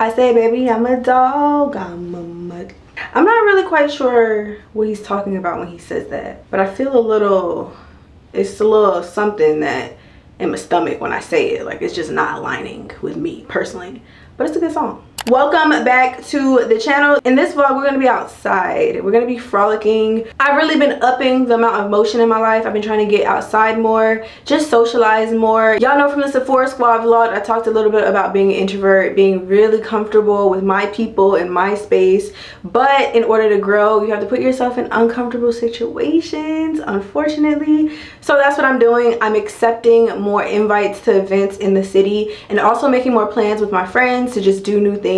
I say, baby, I'm a dog, I'm a mud. I'm not really quite sure what he's talking about when he says that, but I feel a little, it's a little something that in my stomach when I say it. Like, it's just not aligning with me personally, but it's a good song. Welcome back to the channel. In this vlog, we're going to be outside. We're going to be frolicking. I've really been upping the amount of motion in my life. I've been trying to get outside more, just socialize more. Y'all know from the Sephora Squad vlog, I talked a little bit about being an introvert, being really comfortable with my people and my space. But in order to grow, you have to put yourself in uncomfortable situations, unfortunately. So that's what I'm doing. I'm accepting more invites to events in the city and also making more plans with my friends to just do new things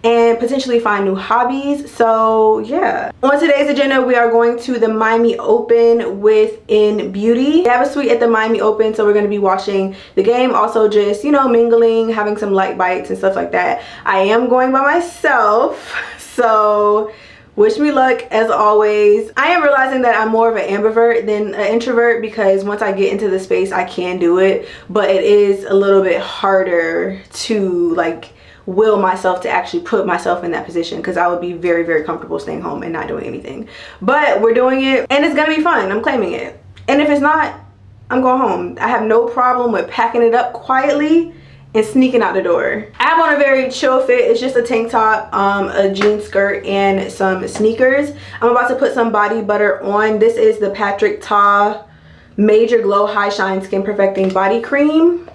and potentially find new hobbies. So yeah, on today's agenda, we are going to the Miami Open with In Beauty. They have a suite at the Miami Open, so we're going to be watching the game, also just, you know, mingling, having some light bites and stuff like that. I am going by myself, so wish me luck as always. I am realizing that I'm more of an ambivert than an introvert, because once I get into the space I can do it, but it is a little bit harder to like will myself to actually put myself in that position, because I would be very, very comfortable staying home and not doing anything. But we're doing it and it's gonna be fun. I'm claiming it. And if it's not, I'm going home. I have no problem with packing it up quietly and sneaking out the door. I have on a very chill fit. It's just a tank top, a jean skirt, and some sneakers. I'm about to put some body butter on. This is the Patrick Ta Major Glow High Shine Skin Perfecting Body Cream.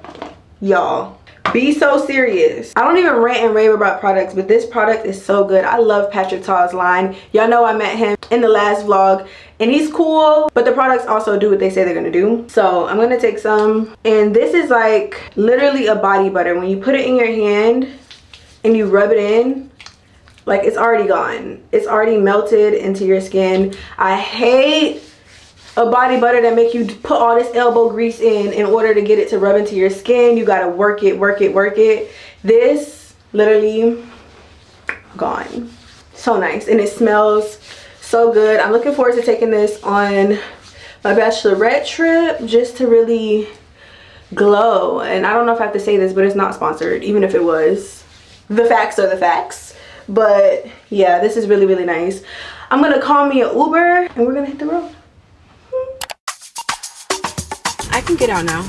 Y'all, be so serious. I don't even rant and rave about products, but this product is so good. I love Patrick Ta's line. Y'all know I met him in the last vlog and he's cool, but the products also do what they say they're gonna do. So I'm gonna take some, and this is like literally a body butter. When you put it in your hand and you rub it in, like, it's already gone. It's already melted into your skin. I hate a body butter that make you put all this elbow grease in order to get it to rub into your skin. You gotta work it, work it, work it. This literally gone. So nice, and it smells so good. I'm looking forward to taking this on my bachelorette trip just to really glow. And I don't know if I have to say this, but it's not sponsored, even if it was. The facts are the facts. But yeah, this is really, really nice. I'm gonna call me an Uber and we're gonna hit the road. I can get out now.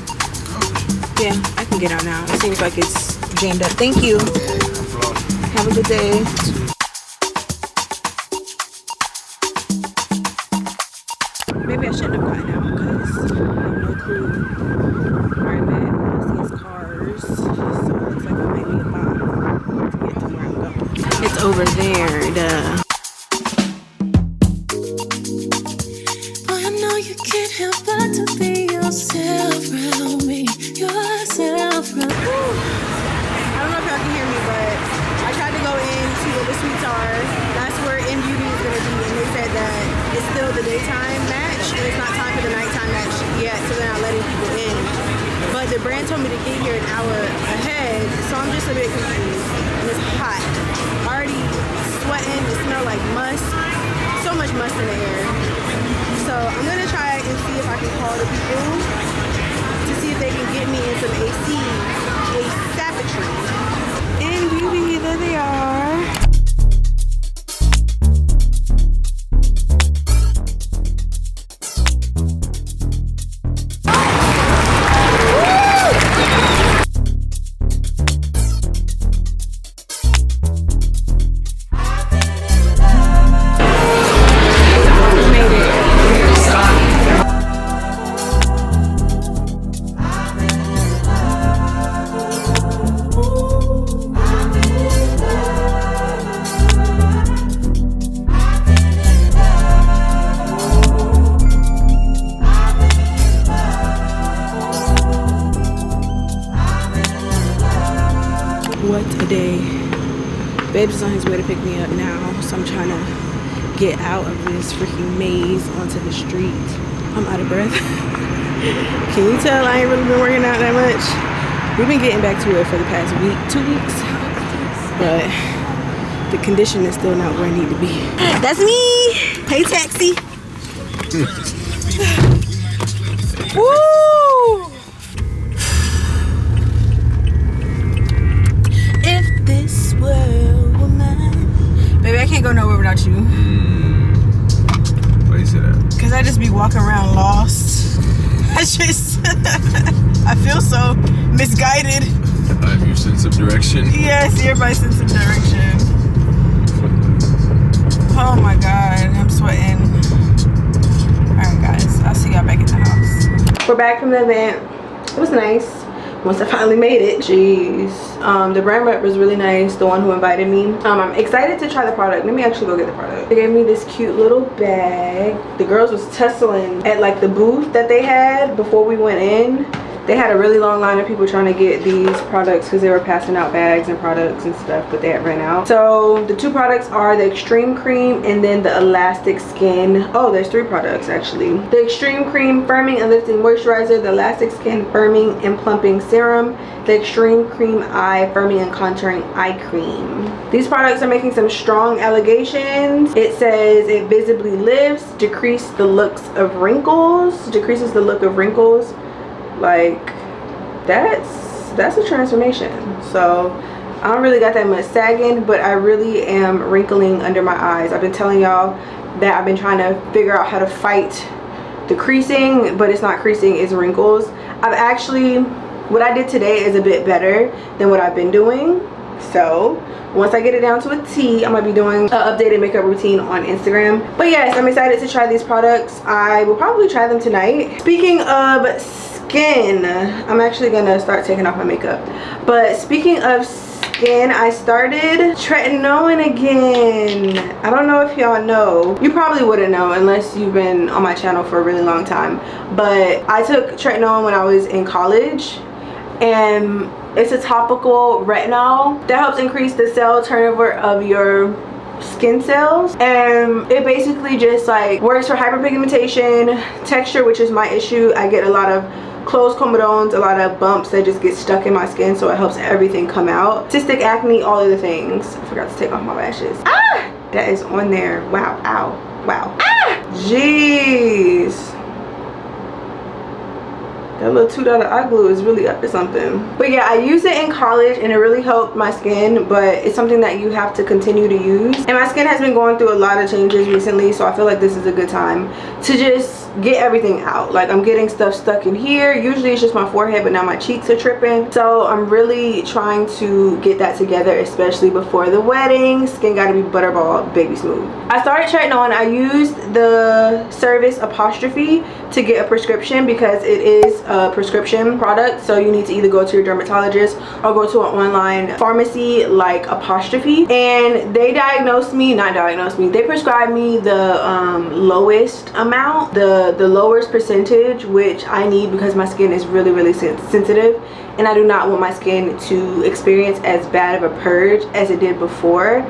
Yeah, I can get out now. It seems like it's jammed up. Thank you. Have a good day. Maybe I shouldn't have gotten out because I have no clue where I'm at. All I see is cars. So it looks like I might be about to get to where I'm going. It's over there, duh. I know you can't help but to be yourself around me, yourself around me. I don't know if y'all can hear me, but I tried to go in to where the suites are. That's where In Beauty is going to be, and they said that it's still the daytime match, and it's not time for the nighttime match yet, so they're not letting people in. But the brand told me to get here an hour ahead, so I'm just a bit confused, and it's hot. Already sweating, it smells like musk, so much musk in the air. So I'm gonna try and see if I can call the people to see if they can get me in some AC, In Beauty, there they are. What a day. Babes is on his way to pick me up now, so I'm trying to get out of this freaking maze onto the street. I'm out of breath. Can you tell I ain't really been working out that much? We've been getting back to it for the past week, 2 weeks, but the condition is still not where I need to be. That's me. Hey, taxi. Woo! If this were about you. Why you say that? Cause I just be walking around lost. I just, I feel so misguided. I'm your sense of direction. Yes, you're my sense of direction. Oh my God, I'm sweating. All right, guys, I'll see y'all back at the house. We're back from the event. It was nice. Once I finally made it. Jeez. The brand rep was really nice, the one who invited me. I'm excited to try the product. Let me actually go get the product. They gave me this cute little bag. The girls was tussling at like the booth that they had before we went in. They had a really long line of people trying to get these products because they were passing out bags and products and stuff, but they had ran out. So the two products are the Extreme Cream and then the Elastic Skin. Oh, there's three products actually. The Extreme Cream Firming and Lifting Moisturizer, the Elastic Skin Firming and Plumping Serum, the Extreme Cream Eye Firming and Contouring Eye Cream. These products are making some strong allegations. It says it visibly lifts, decreases the look of wrinkles. Like, that's a transformation. So I don't really got that much sagging, but I really am wrinkling under my eyes. I've been telling y'all that I've been trying to figure out how to fight the creasing, but it's not creasing, it's wrinkles. What I did today is a bit better than what I've been doing. So once I get it down to a T, I'm gonna be doing an updated makeup routine on Instagram. But yes, I'm excited to try these products. I will probably try them tonight. Speaking of skin, I'm actually gonna start taking off my makeup. But speaking of skin, I started tretinoin again. I don't know if y'all know. You probably wouldn't know unless you've been on my channel for a really long time. But I took tretinoin when I was in college, and it's a topical retinol that helps increase the cell turnover of your skin cells, and it basically just like works for hyperpigmentation, texture, which is my issue. I get a lot of closed comedones, a lot of bumps that just get stuck in my skin, so it helps everything come out. Cystic acne, all of the things. I forgot to take off my lashes. Ah, that is on there. Wow. Ow. Wow. Ah, jeez. That little $2 eye glue is really up to something. But yeah, I used it in college and it really helped my skin, but it's something that you have to continue to use. And my skin has been going through a lot of changes recently, so I feel like this is a good time to just get everything out. Like, I'm getting stuff stuck in here. Usually it's just my forehead, but now my cheeks are tripping. So I'm really trying to get that together, especially before the wedding. Skin gotta be butterball baby smooth. I started tretinoin. I used the Service Apostrophe to get a prescription because it is a prescription product, so you need to either go to your dermatologist or go to an online pharmacy like Apostrophe. And they they prescribed me the lowest amount, the lowest percentage, which I need because my skin is really sensitive, and I do not want my skin to experience as bad of a purge as it did before.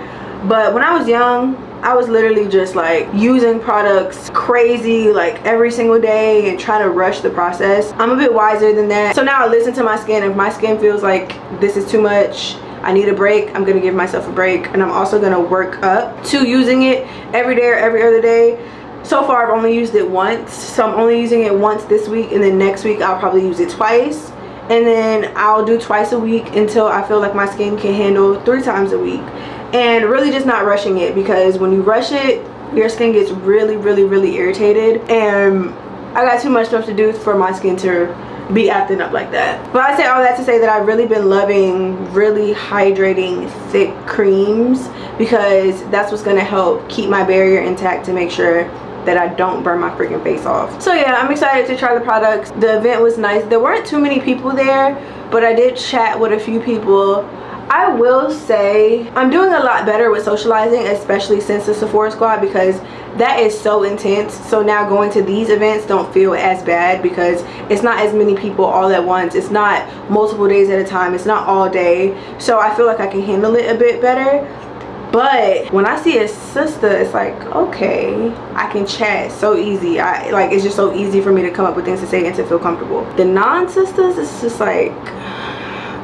But when I was young, I was literally just like using products crazy, like every single day, and trying to rush the process. I'm a bit wiser than that, so now I listen to my skin. If my skin feels like this is too much, I need a break, I'm gonna give myself a break. And I'm also gonna work up to using it every day or every other day. So far I've only used it once, so I'm only using it once this week, and then next week I'll probably use it twice, and then I'll do twice a week until I feel like my skin can handle 3 times a week. And really just not rushing it, because when you rush it, your skin gets really irritated, and I got too much stuff to do for my skin to be acting up like that. But I say all that to say that I've really been loving really hydrating thick creams, because that's what's gonna help keep my barrier intact to make sure that I don't burn my freaking face off. So yeah, I'm excited to try the products. The event was nice. There weren't too many people there, but I did chat with a few people. I will say I'm doing a lot better with socializing, especially since the Sephora squad, because that is so intense. So now going to these events don't feel as bad because it's not as many people all at once. It's not multiple days at a time. It's not all day. So I feel like I can handle it a bit better. But when I see a sister, it's like, okay, I can chat so easy. It's just so easy for me to come up with things to say and to feel comfortable. The non-sisters, it's just like,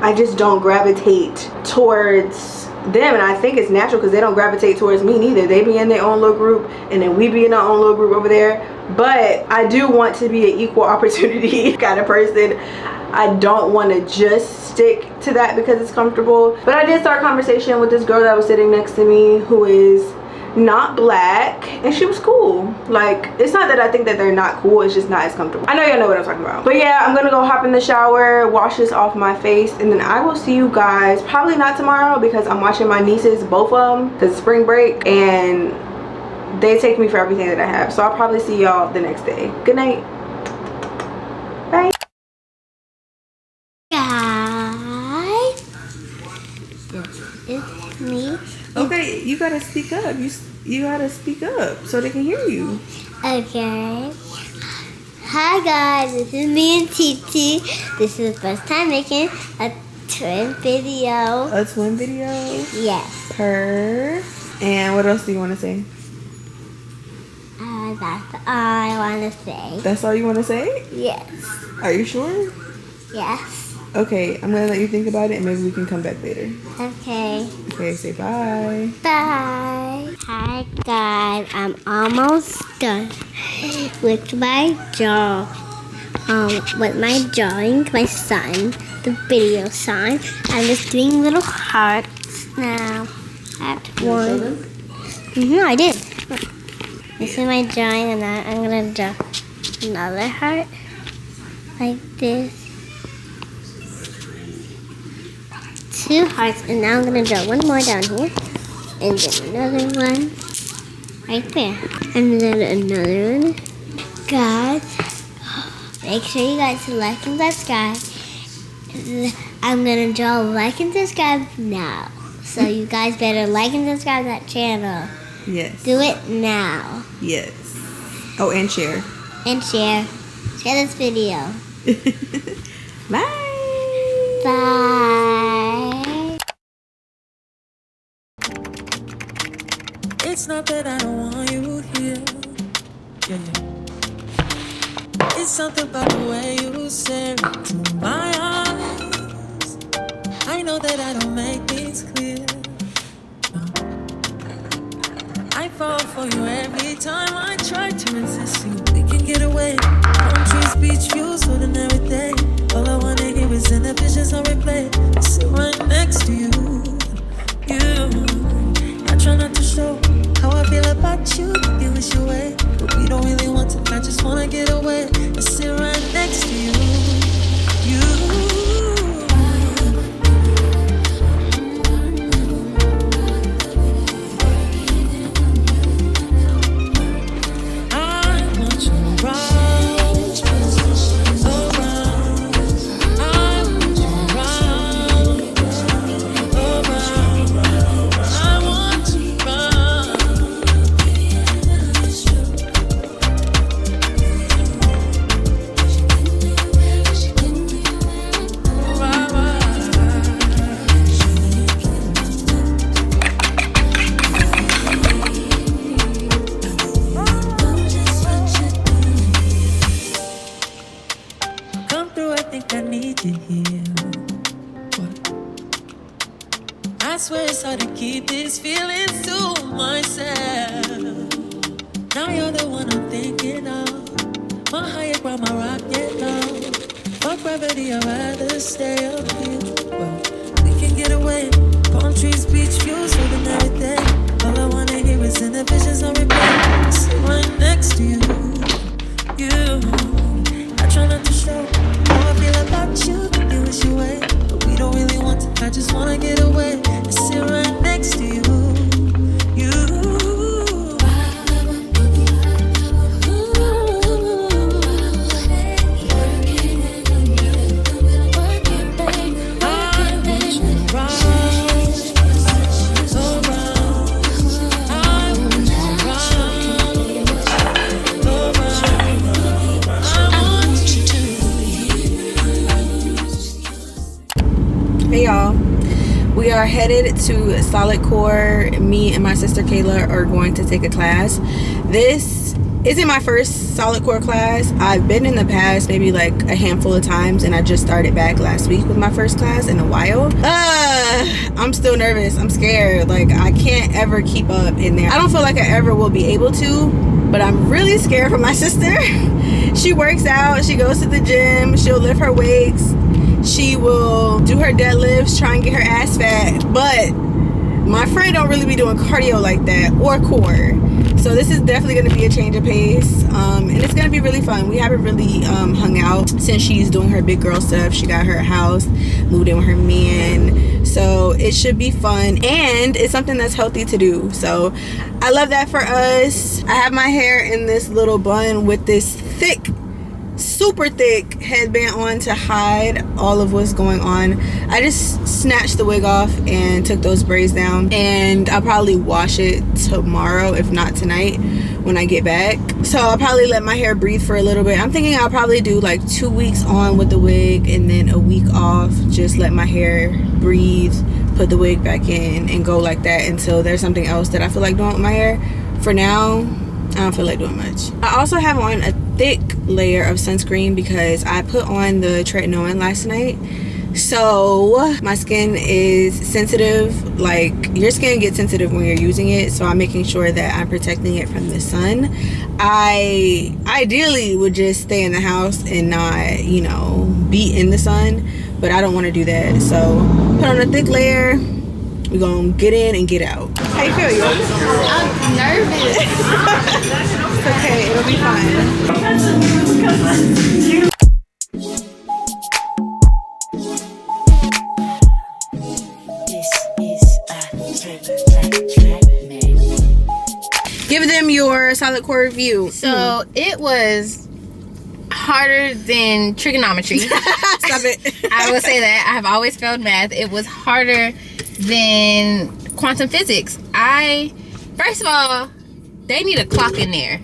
I just don't gravitate towards them, and I think it's natural because they don't gravitate towards me neither. They be in their own little group, and then we be in our own little group over there. But I do want to be an equal opportunity kind of person. I don't want to just stick to that because it's comfortable. But I did start a conversation with this girl that was sitting next to me, who is not black, and she was cool. Like, it's not that I think that they're not cool, it's just not as comfortable. I know y'all know what I'm talking about. But yeah, I'm gonna go hop in the shower, wash this off my face, and then I will see you guys probably not tomorrow because I'm watching my nieces, both of them, because it's spring break and they take me for everything that I have. So I'll probably see y'all the next day. Good night. Bye. Guys, it's me. Okay, you gotta speak up. You gotta speak up so they can hear you. Okay. Hi guys, this is me and Titi. This is the first time making a twin video. A twin video? Yes. And what else do you want to say? That's all I want to say. That's all you want to say? Yes. Are you sure? Yes. Okay, I'm gonna let you think about it and maybe we can come back later. Okay. Okay, say bye. Bye. Hi guys, I'm almost done with my jaw. With my drawing, my son, the video sign. I'm just doing little hearts now. At one. I did. This is my drawing, and now I'm gonna draw another heart like this. 2 hearts, and now I'm gonna draw one more down here, and then another one right there, and then another one. Guys, make sure you guys like and subscribe. I'm gonna draw like and subscribe now, so you guys better like and subscribe that channel. Yes. Do it now. Yes. Oh, and share. And share this video. Bye. Bye. It's not that I don't want you here. Yeah. It's something about the way you stare into my eyes. I know that I don't make things clear. No. I fall for you every time I try to resist you. We can get away. Palm trees, beach views, ordinary day. All I wanna hear is in the visions on replay. I sit right next to you. I try not to show how I feel about you. You wish you away, but we don't really want to. I just wanna get away and sit right next to you. I swear it's hard to keep these feelings to myself. Now you're the one I'm thinking of. My higher ground, my rocket now. Fuck gravity, I'd rather stay up here. Well, we can get away. Palm trees, beach views, holding everything. All I wanna hear is in the visions on replay. Sit right next to you. I try not to show how I feel about you. You wish you away, but we don't really want to. I just wanna get away and sit right next to you. Hey y'all, we are headed to Solidcore. Me and my sister Kayla are going to take a class. This isn't my first Solidcore class. I've been in the past maybe like a handful of times, and I just started back last week with my first class in a while. I'm still nervous. I'm scared. Like, I can't ever keep up in there. I don't feel like I ever will be able to, but I'm really scared for my sister. She works out, she goes to the gym, she'll lift her weights, she will do her deadlifts, try and get her ass fat, but my friend don't really be doing cardio like that or core. So this is definitely going to be a change of pace, and it's going to be really fun. We haven't really hung out since she's doing her big girl stuff. She got her house, moved in with her man, so it should be fun, and it's something that's healthy to do. So I love that for us. I have my hair in this little bun with this thick, super thick headband on to hide all of what's going on. I just snatched the wig off and took those braids down, and I'll probably wash it tomorrow, if not tonight, when I get back. So I'll probably let my hair breathe for a little bit. I'm thinking I'll probably do like 2 weeks on with the wig and then a week off, just let my hair breathe, put the wig back in, and go like that until there's something else that I feel like doing with my hair. For now, I don't feel like doing much. I also have on a thick layer of sunscreen because I put on the tretinoin last night. So my skin is sensitive. Like, your skin gets sensitive when you're using it, so I'm making sure that I'm protecting it from the sun. I ideally would just stay in the house and not, you know, be in the sun, but I don't want to do that. So put on a thick layer. We're gonna get in and get out. How you feel? You okay? I'm nervous. It's okay, it'll be fine. Give them your Solidcore review. So it was harder than trigonometry. Stop it. I will say that. I have always failed math. It was harder than quantum physics. First of all, they need a clock in there.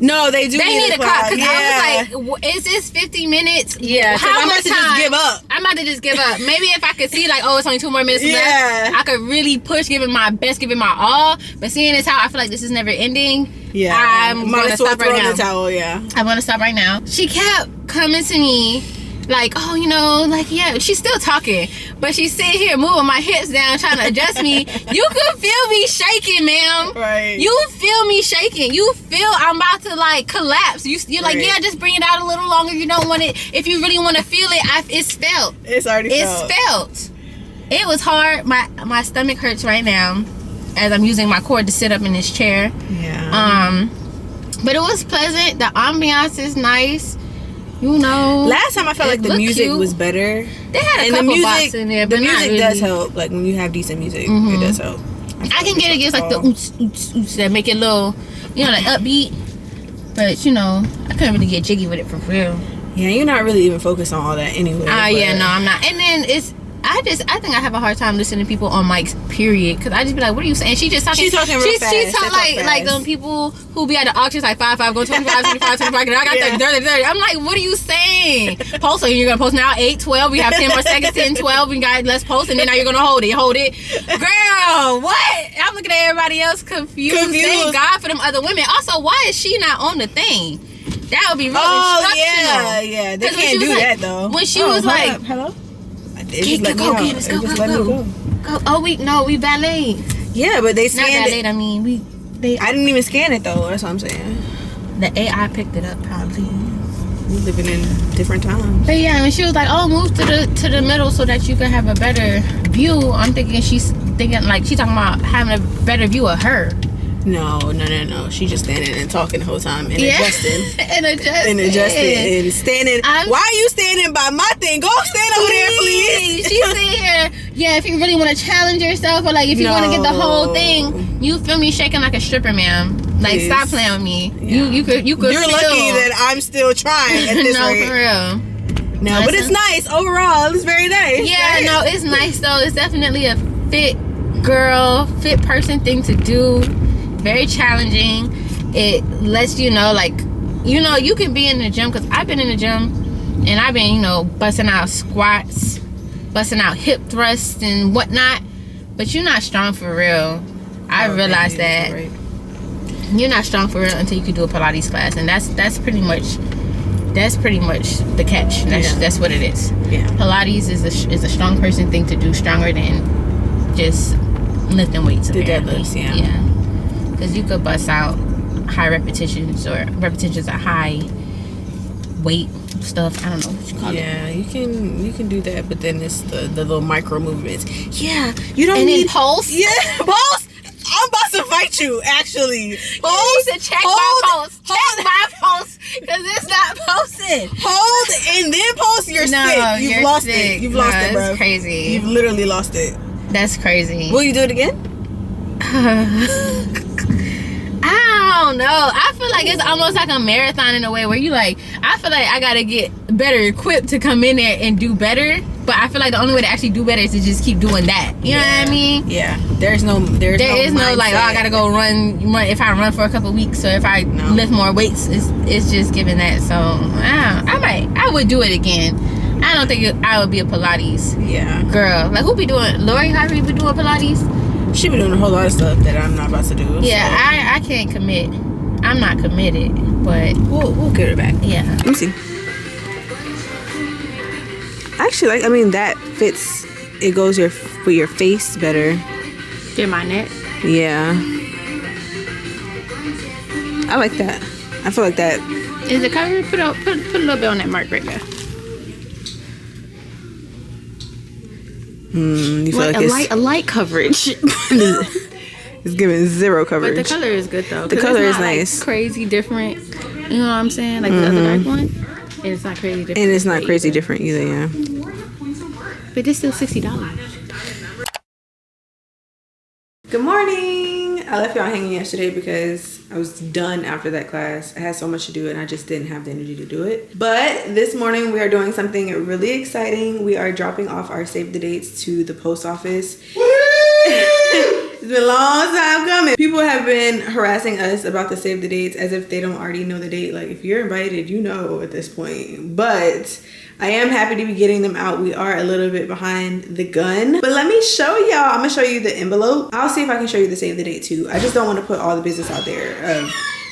No, they do. They need a clock, because yeah. I was like, is this 50 minutes? Yeah, how I'm much about to time? just give up. I'm about to just give up. Maybe if I could see like, oh, it's only 2 more minutes left, I could really push, give it my best, give it my all. But seeing as how I feel like this is never ending, yeah, I'm gonna stop right now. The towel, yeah. I'm gonna stop right now. She kept coming to me like, oh, you know, like, yeah, she's still talking, but she's sitting here moving my hips down, trying to adjust me. You can feel me shaking, ma'am. Right. You feel me shaking. You feel I'm about to like collapse. You're like, yeah, just bring it out a little longer. You don't want it. If you really want to feel it, it's felt. It's already felt. It's felt. It was hard. My stomach hurts right now as I'm using my cord to sit up in this chair. Yeah. But it was pleasant. The ambiance is nice. You know, last time I felt like the music was better. They had a couple bops in there, but the music really does help. Like when you have decent music, it does help. I can get against like the oots, oots, oots that make it a little, you know, like upbeat. But you know, I couldn't really get jiggy with it for real. Yeah, you're not really even focused on all that anyway. Yeah, no, I'm not. And then I think I have a hard time listening to people on mics, period. Because I just be like, what are you saying? She just talking. She's talking real fast. She's talking like them people who be at the auctions like 5-5, go 25, 25, 25. And I got 30. I'm like, what are you saying? Post, so you're going to post now 8, 12. We have 10 more seconds, 10, 12. We got let's post. And then now you're going to hold it. Girl, what? I'm looking at everybody else confused. Thank God for them other women. Also, why is she not on the thing? That would be really instructional. Yeah. They can't do that though. When she was like, hello? Let's go. Oh, we ballet. Yeah, but they scanned not ballet. I mean, I didn't even scan it though. That's what I'm saying. The AI picked it up probably. We living in different times. But yeah, when she was like, "Oh, move to the middle so that you can have a better view," I'm thinking she's like she's talking about having a better view of her. No. She's just standing and talking the whole time and adjusting. and adjusting. And standing. Why are you standing by my thing? Go stand over there, please. She's sitting here. Yeah, if you really want to challenge yourself, or like if you want to get the whole thing, you feel me shaking like a stripper, ma'am. Like, stop playing with me. Yeah. You could. You're lucky that I'm still trying at this rate. For real. No, but it's nice overall. It's very nice. Yeah, right? No, it's nice though. It's definitely a fit person thing to do. Very challenging. It lets you know, like, you know, you can be in the gym, because I've been in the gym and I've been, you know, busting out squats, busting out hip thrusts and whatnot, but you're not strong for real. I realized that you're not strong for real until you can do a Pilates class, and that's pretty much the catch. That's what it is. Yeah. Pilates is a strong person thing to do, stronger than just lifting weights. The deadlifts, yeah. Because you could bust out high repetitions or repetitions at high weight, stuff. I don't know what you call it. Yeah, you can do that, but then it's the little micro movements. Yeah, you don't And need then pulse. Yeah, pulse. I'm about to fight you. Actually, Pulse and check my pulse. Check my pulse because it's not posted. Hold and then pulse. You're sick. You've lost it. You've lost it, bro. That's crazy. You've literally lost it. That's crazy. Will you do it again? I don't know. I feel like it's almost like a marathon in a way where you like, I feel like I gotta get better equipped to come in there and do better. But I feel like the only way to actually do better is to just keep doing that. You know what I mean? Yeah. There is no like, oh, I gotta go run if I run for a couple weeks or if I lift more weights. It's just giving that. So I would do it again. I don't think I would be a Pilates girl. Like, who be doing? Lori Harvey be doing Pilates? She be doing a whole lot of stuff that I'm not about to do. Yeah, so. I can't commit. I'm not committed, but we'll get her back. Yeah. Let me see. Actually, that fits. It goes for your face better. Did my neck? Yeah. I like that. I feel like that. Is it covered? Put a little bit on that mark right there. You feel like a light coverage. It's giving zero coverage. But the color is good though. The color is not, nice. Like, crazy different. You know what I'm saying? Like the other dark one. And it's not crazy different. And it's not crazy different either, yeah. But it's still $60. Good morning. I left y'all hanging yesterday because I was done after that class. I had so much to do and I just didn't have the energy to do it. But this morning we are doing something really exciting. We are dropping off our save the dates to the post office. It's been a long time coming. People have been harassing us about the save the dates as if they don't already know the date. Like, if you're invited, you know at this point. But I am happy to be getting them out. We are a little bit behind the gun. But let me show y'all. I'm gonna show you the envelope. I'll see if I can show you the save the date too. I just don't want to put all the business out there.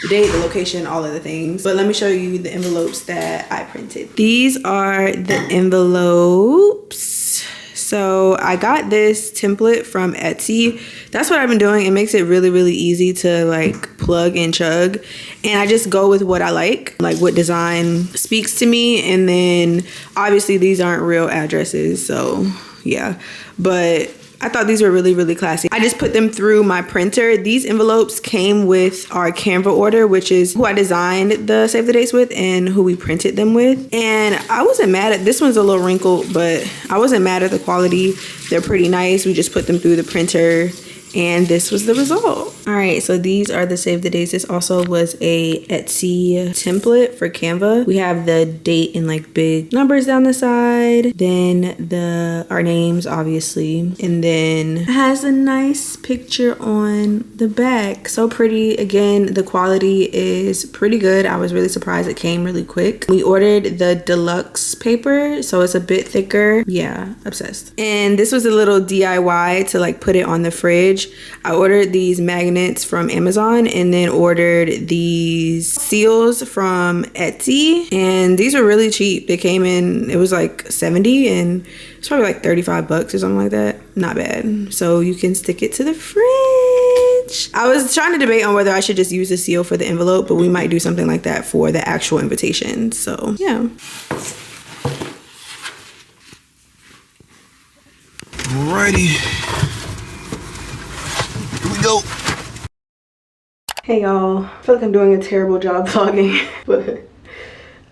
The date, the location, all of the things. But let me show you the envelopes that I printed. These are the envelopes. So I got this template from Etsy. That's what I've been doing. It makes it really, really easy to like plug and chug. And I just go with what I like what design speaks to me. And then obviously these aren't real addresses. So yeah, but I thought these were really, really classy. I just put them through my printer. These envelopes came with our Canva order, which is who I designed the save the dates with and who we printed them with. And I wasn't mad at, this one's a little wrinkled, but I wasn't mad at the quality. They're pretty nice. We just put them through the printer and this was the result. All right, so these are the save the dates. This also was a Etsy template for Canva. We have the date in like big numbers down the side, then our names obviously, and then it has a nice picture on the back. So pretty. Again, the quality is pretty good. I was really surprised it came really quick. We ordered the deluxe paper, so it's a bit thicker. Yeah, obsessed. And this was a little DIY to like put it on the fridge. I ordered these magnets from Amazon and then ordered these seals from Etsy, and these were really cheap. They came in, it was like 70 and it's probably like 35 bucks or something like that. Not bad. So you can stick it to the fridge. I was trying to debate on whether I should just use the seal for the envelope, but we might do something like that for the actual invitation. So yeah. Alrighty. Go. Hey y'all, I feel like I'm doing a terrible job vlogging, but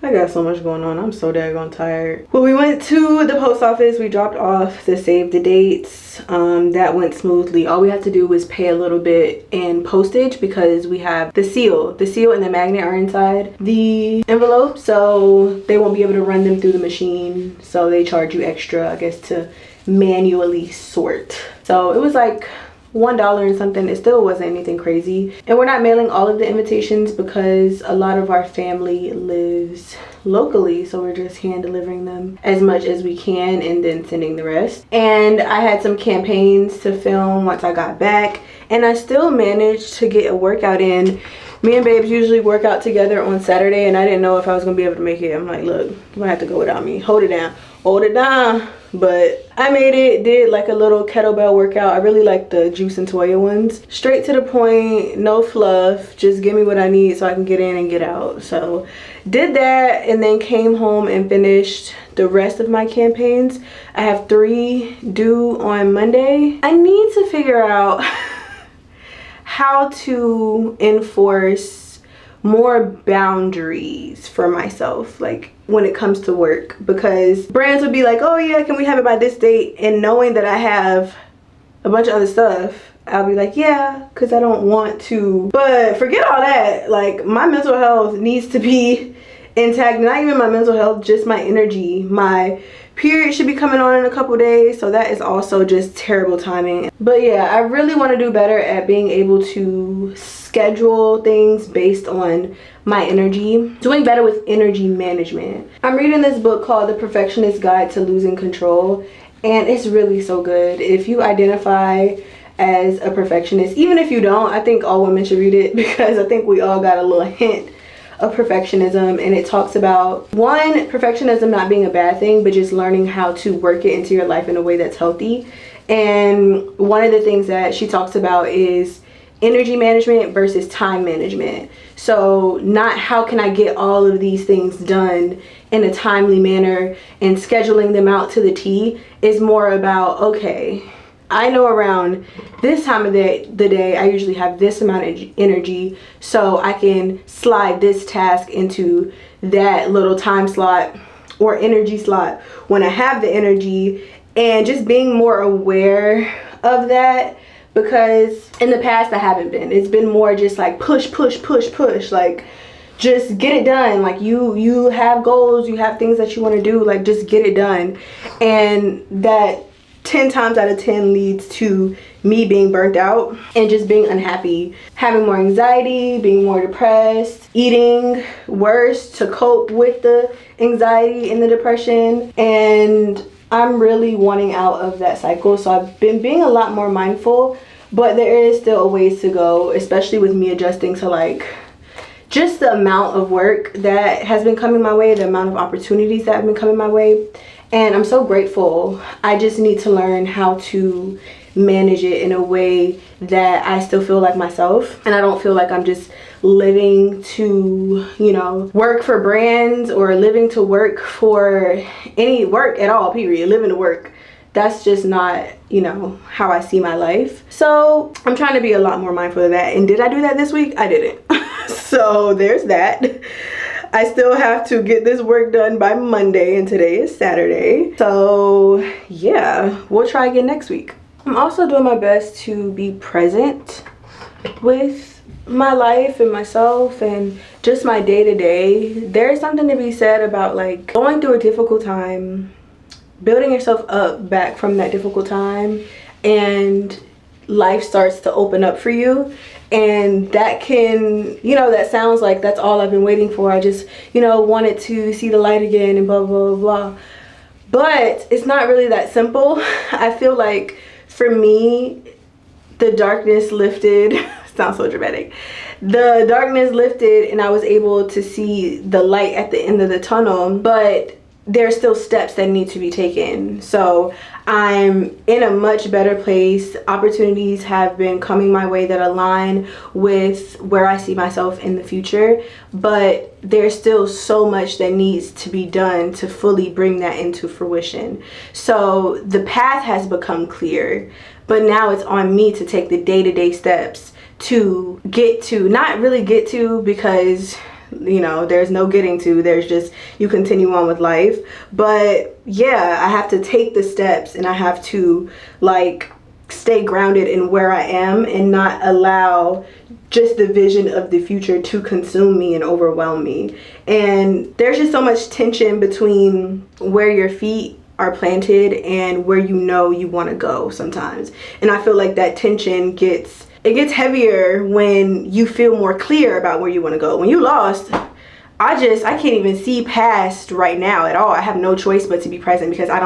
I got so much going on. I'm so daggone tired. Well, we went to the post office. We dropped off the save the dates. That went smoothly. All we had to do was pay a little bit in postage because we have the seal and the magnet are inside the envelope, so they won't be able to run them through the machine, so they charge you extra, I guess, to manually sort. So it was like $1 and something. It still wasn't anything crazy. And we're not mailing all of the invitations because a lot of our family lives locally, so we're just hand delivering them as much as we can and then sending the rest. And I had some campaigns to film once I got back, and I still managed to get a workout in. Me and babes usually work out together on Saturday, and I didn't know if I was gonna be able to make it. I'm like, look, you're gonna have to go without me. Hold it down. hold it down. But I made it, did like a little kettlebell workout. I really like the Juice and Toya ones. Straight to the point, no fluff, just give me what I need so I can get in and get out. So did that, and then came home and finished the rest of my campaigns. I have 3 due on Monday. I need to figure out how to enforce more boundaries for myself, like when it comes to work, because brands would be like, oh yeah, can we have it by this date, and knowing that I have a bunch of other stuff, I'll be like, yeah, because I don't want to. But forget all that, like my mental health needs to be intact. Not even my mental health, just my energy. My period should be coming on in a couple days, so that is also just terrible timing. But yeah, I really want to do better at being able to schedule things based on my energy, doing better with energy management. I'm reading this book called The Perfectionist Guide to Losing Control, and it's really so good. If you identify as a perfectionist, even if you don't, I think all women should read it, because I think we all got a little hint of perfectionism. And it talks about, one, perfectionism not being a bad thing, but just learning how to work it into your life in a way that's healthy. And one of the things that she talks about is energy management versus time management. So not how can I get all of these things done in a timely manner and scheduling them out to the T, is more about, okay, I know around this time of the day I usually have this amount of energy, so I can slide this task into that little time slot or energy slot when I have the energy. And just being more aware of that, because in the past I haven't been. It's been more just like push, like just get it done. Like you have goals, you have things that you want to do, like just get it done. And that 10 times out of 10 leads to me being burnt out and just being unhappy, having more anxiety, being more depressed, eating worse to cope with the anxiety and the depression. And I'm really wanting out of that cycle. So I've been being a lot more mindful, but there is still a ways to go, especially with me adjusting to like just the amount of work that has been coming my way, the amount of opportunities that have been coming my way. And I'm so grateful. I just need to learn how to manage it in a way that I still feel like myself, and I don't feel like I'm just living to, you know, work for brands or living to work for any work at all, period. Living to work. That's just not, you know, how I see my life. So I'm trying to be a lot more mindful of that. And did I do that this week? I didn't. So there's that. I still have to get this work done by Monday, and today is Saturday. So yeah, we'll try again next week. I'm also doing my best to be present with my life and myself and just my day-to-day. There's something to be said about like going through a difficult time, building yourself up back from that difficult time, and life starts to open up for you. And that can, you know, that sounds like that's all I've been waiting for. I just, you know, wanted to see the light again and blah, blah, blah. But it's not really that simple. I feel like for me, the darkness lifted. Sounds so dramatic. The darkness lifted and I was able to see the light at the end of the tunnel. But there's still steps that need to be taken. So I'm in a much better place. Opportunities have been coming my way that align with where I see myself in the future, but there's still so much that needs to be done to fully bring that into fruition. So the path has become clear, but now it's on me to take the day-to-day steps to get to, not really get to, because you know, there's no getting to, there's just, you continue on with life. But yeah, I have to take the steps, and I have to like stay grounded in where I am and not allow just the vision of the future to consume me and overwhelm me. And there's just so much tension between where your feet are planted and where you know you want to go sometimes. And I feel like that tension gets heavier when you feel more clear about where you want to go. When you lost, I can't even see past right now at all. I have no choice but to be present, because I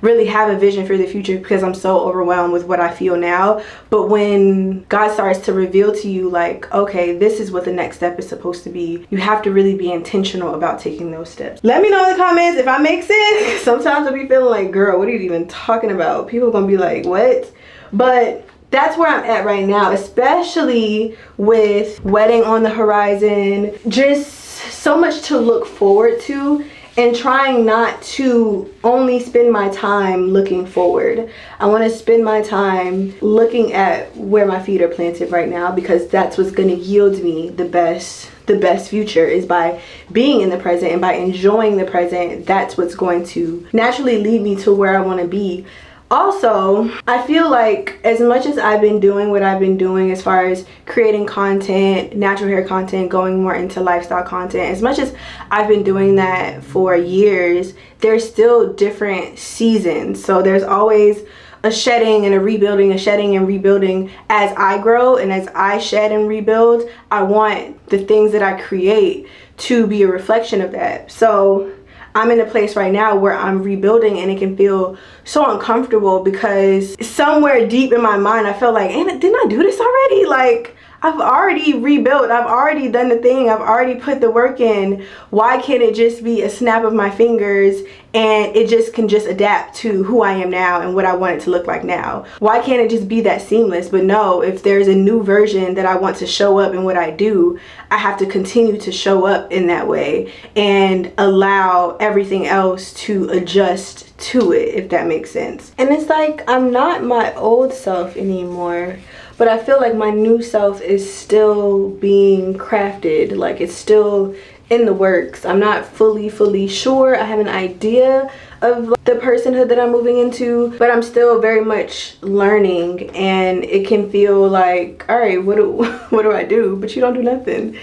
really have a vision for the future because I'm so overwhelmed with what I feel now. But when God starts to reveal to you like, okay, this is what the next step is supposed to be, you have to really be intentional about taking those steps. Let me know in the comments if I make sense. Sometimes I'll be feeling like, girl, what are you even talking about? People are gonna be like, what? But that's where I'm at right now, especially with wedding on the horizon. Just so much to look forward to, and trying not to only spend my time looking forward. I want to spend my time looking at where my feet are planted right now, because that's what's going to yield me the best future, is by being in the present and by enjoying the present. That's what's going to naturally lead me to where I want to be. Also, I feel like as much as I've been doing what I've been doing as far as creating content, natural hair content, going more into lifestyle content, as much as I've been doing that for years, there's still different seasons. So there's always a shedding and a rebuilding, a shedding and rebuilding. As I grow and as I shed and rebuild, I want the things that I create to be a reflection of that. So I'm in a place right now where I'm rebuilding, and it can feel so uncomfortable because somewhere deep in my mind I felt like, didn't I do this already? Like, I've already rebuilt, I've already done the thing, I've already put the work in. Why can't it just be a snap of my fingers and it just can just adapt to who I am now and what I want it to look like now? Why can't it just be that seamless? But no, if there's a new version that I want to show up in what I do, I have to continue to show up in that way and allow everything else to adjust to it, if that makes sense. And it's like, I'm not my old self anymore, but I feel like my new self is still being crafted. Like, it's still in the works. I'm not fully sure. I have an idea of the personhood that I'm moving into, but I'm still very much learning, and it can feel like, all right, what do I do? But you don't do nothing.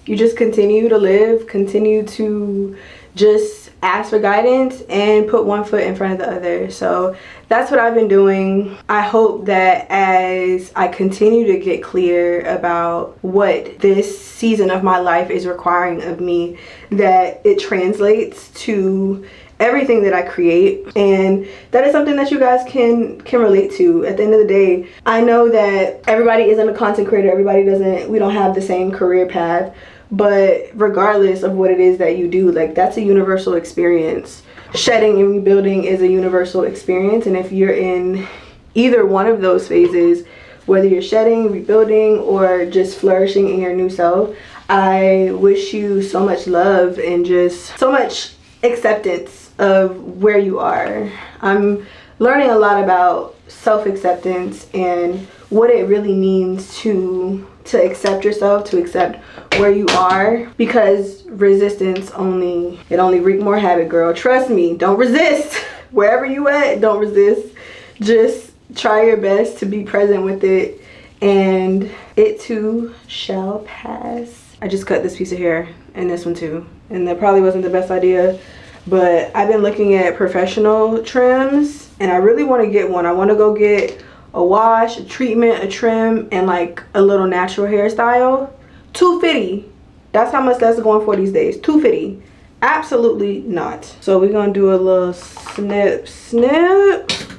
You just continue to live, continue to just ask for guidance and put one foot in front of the other. So that's what I've been doing. I hope that as I continue to get clear about what this season of my life is requiring of me, that it translates to everything that I create, and that is something that you guys can relate to. At the end of the day, I know that everybody isn't a content creator, we don't have the same career path, but regardless of what it is that you do, like, that's a universal experience. Shedding and rebuilding is a universal experience, and if you're in either one of those phases, whether you're shedding, rebuilding, or just flourishing in your new self, I wish you so much love and just so much acceptance of where you are. I'm learning a lot about self-acceptance and what it really means to accept yourself, to accept where you are, because resistance only wreaks more havoc, girl. Trust me, don't resist. Wherever you at, don't resist. Just try your best to be present with it, and it too shall pass. I just cut this piece of hair and this one too, and that probably wasn't the best idea, but I've been looking at professional trims and I really want to get one. I want to go get a wash, a treatment, a trim, and like a little natural hairstyle. $250. That's how much that's going for these days. $250. Absolutely not. So we're gonna do a little snip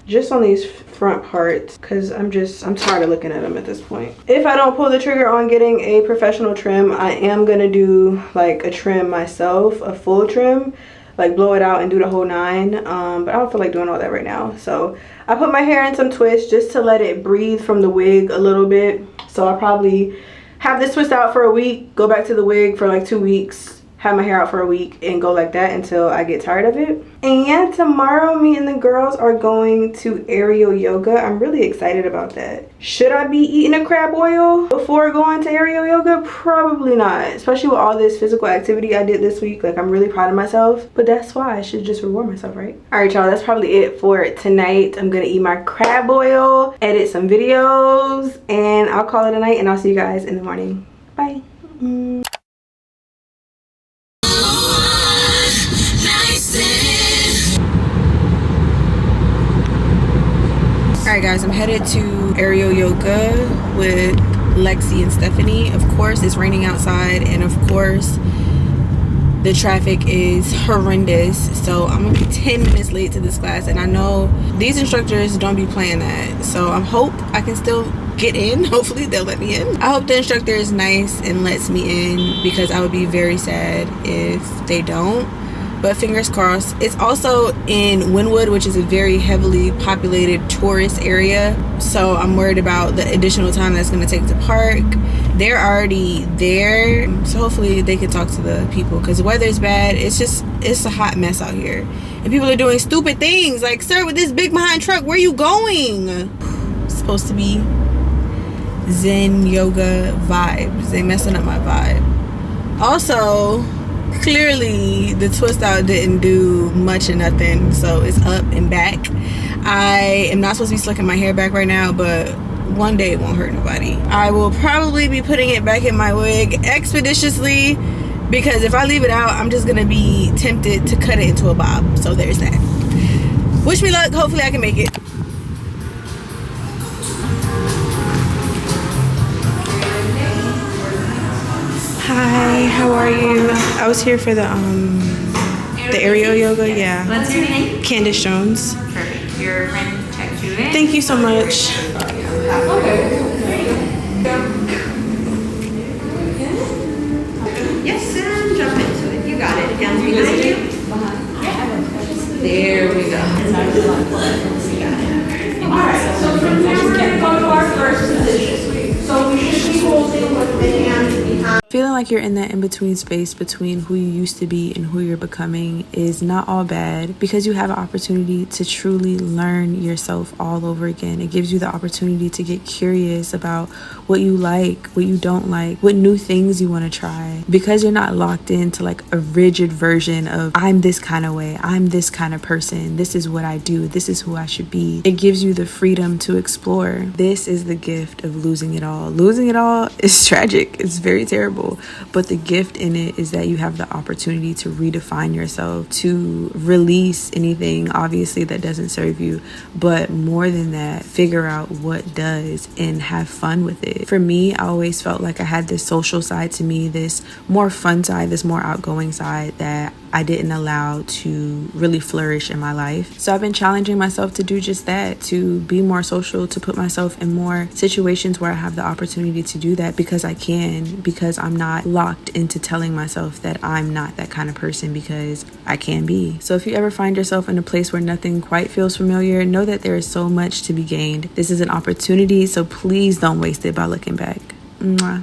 just on these front parts, because I'm tired of looking at them at this point. If I don't pull the trigger on getting a professional trim, I am gonna do like a trim myself, a full trim, like blow it out and do the whole 9, but I don't feel like doing all that right now. So I put my hair in some twists just to let it breathe from the wig a little bit. So I'll probably have this twist out for a week, go back to the wig for like 2 weeks, have my hair out for a week, and go like that until I get tired of it. And tomorrow me and the girls are going to aerial yoga. I'm really excited about that. Should I be eating a crab oil before going to aerial yoga? Probably not, especially with all this physical activity I did this week. Like, I'm really proud of myself, but that's why I should just reward myself, right? All right, y'all, that's probably it for tonight. I'm gonna eat my crab oil, edit some videos, and I'll call it a night, and I'll see you guys in the morning. Bye. Alright guys, I'm headed to aerial yoga with Lexi and Stephanie. Of course, it's raining outside, and of course, the traffic is horrendous, so I'm gonna be 10 minutes late to this class, and I know these instructors don't be playing that, so I hope I can still get in. Hopefully they'll let me in. I hope the instructor is nice and lets me in, because I would be very sad if they don't, but fingers crossed. It's also in Wynwood, which is a very heavily populated tourist area, so I'm worried about the additional time that's going to take to park. They're already there, so hopefully they can talk to the people, because the weather is bad. It's a hot mess out here, and people are doing stupid things like, sir, with this big behind truck, where are you going? It's supposed to be Zen yoga vibes. They messing up my vibe. Also, clearly the twist out didn't do much or nothing, so it's up and back. I am not supposed to be slicking my hair back right now, but one day it won't hurt nobody. I will probably be putting it back in my wig expeditiously, because if I leave it out, I'm just gonna be tempted to cut it into a bob. So there's that. Wish me luck. Hopefully I can make it. Hi, how are you? I was here for the aerial yoga. Yeah. What's your name? Candace Jones. Perfect. Your friend checked you in. Thank you so much. Yes, and jump into it. You got it. Down behind you. There we go. Alright, so from there we're going to go to our first position. So we should be holding with the hands behind. Feeling like you're in that in-between space between who you used to be and who you're becoming is not all bad, because you have an opportunity to truly learn yourself all over again. It gives you the opportunity to get curious about what you like, what you don't like, what new things you want to try, because you're not locked into like a rigid version of, I'm this kind of way, I'm this kind of person, this is what I do, this is who I should be. It gives you the freedom to explore. This is the gift of losing it all. Losing it all is tragic. It's very terrible. But the gift in it is that you have the opportunity to redefine yourself, to release anything obviously that doesn't serve you, but more than that, figure out what does and have fun with it. For me, I always felt like I had this social side to me, this more fun side, this more outgoing side that I didn't allow to really flourish in my life. So I've been challenging myself to do just that, to be more social, to put myself in more situations where I have the opportunity to do that, because I can, because I'm not locked into telling myself that I'm not that kind of person, because I can be. So if you ever find yourself in a place where nothing quite feels familiar, know that there is so much to be gained. This is an opportunity, so please don't waste it by looking back. Mwah.